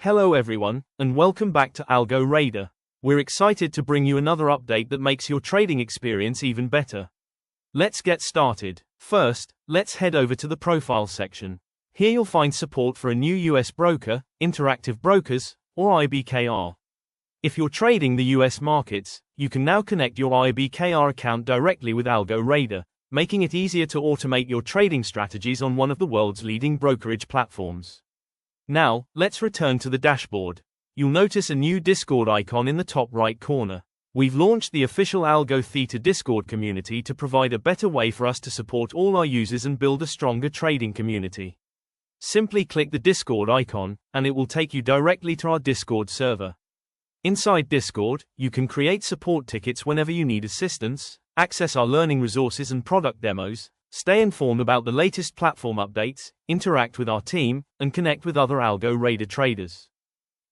Hello everyone, and welcome back to AlgoRaider. We're excited to bring you another update that makes your trading experience even better. Let's get started. First, let's head over to the Profile section. Here you'll find support for a new US broker, Interactive Brokers, or IBKR. If you're trading the US markets, you can now connect your IBKR account directly with AlgoRaider, making it easier to automate your trading strategies on one of the world's leading brokerage platforms. Now, let's return to the dashboard. You'll notice a new Discord icon in the top right corner. We've launched the official Algo Theta Discord community to provide a better way for us to support all our users and build a stronger trading community. Simply click the Discord icon, and it will take you directly to our Discord server. Inside Discord, you can create support tickets whenever you need assistance, access our learning resources and product demos, stay informed about the latest platform updates, interact with our team, and connect with other AlgoRaider traders.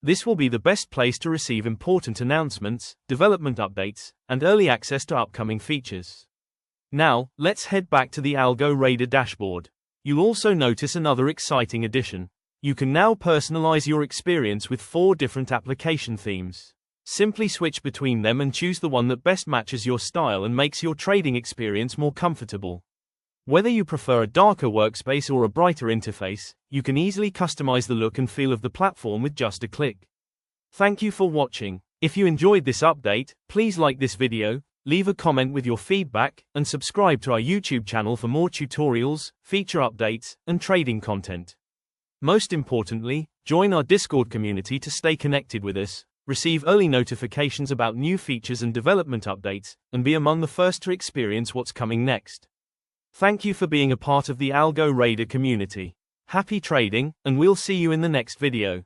This will be the best place to receive important announcements, development updates, and early access to upcoming features. Now, let's head back to the AlgoRaider dashboard. You'll also notice another exciting addition. You can now personalize your experience with 4 different application themes. Simply switch between them and choose the one that best matches your style and makes your trading experience more comfortable. Whether you prefer a darker workspace or a brighter interface, you can easily customize the look and feel of the platform with just a click. Thank you for watching. If you enjoyed this update, please like this video, leave a comment with your feedback, and subscribe to our YouTube channel for more tutorials, feature updates, and trading content. Most importantly, join our Discord community to stay connected with us, receive early notifications about new features and development updates, and be among the first to experience what's coming next. Thank you for being a part of the AlgoRaider community. Happy trading, and we'll see you in the next video.